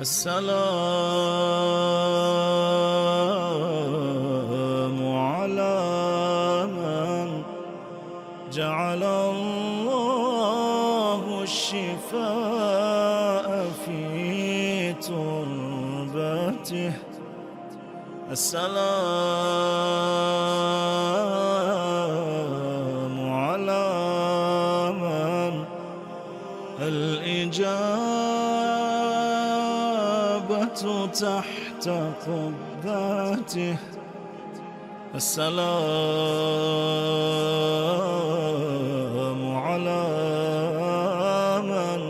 السلام على من جعل الله الشفاء في تربته. السلام على من الإجابة تحت قبته. السلام على من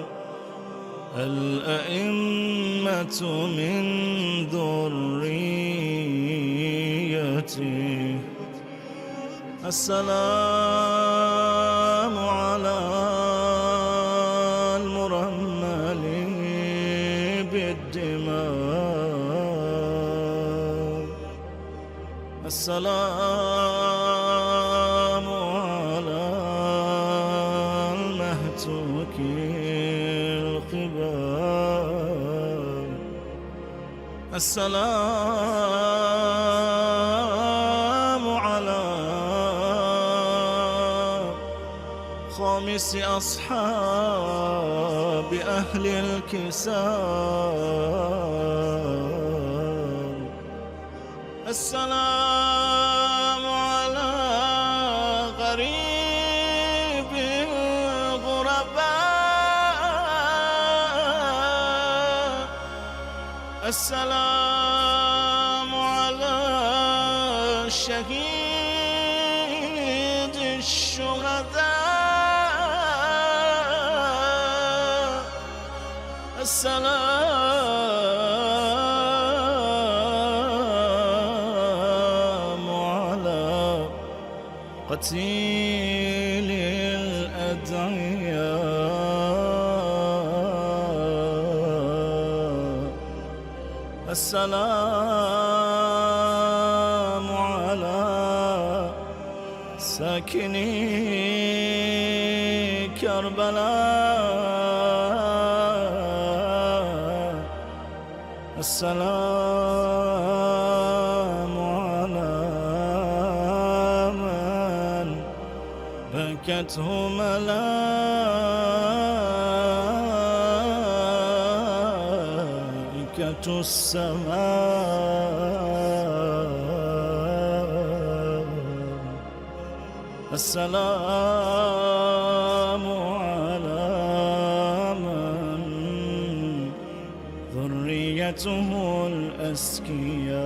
الأئمة من ذريته. السلام على المرمل بالدماء. السلام على المهتك القبال. السلام على خامس أصحاب أهل الكسال. السلام على غريب الغرباء. السلام على شهيد الشهداء. السلام على قتيل الأدعياء. السلام على ساكني كربلاء. السلام على من بكته ملائكة السماء. السلام على من ذريته الأزكياء.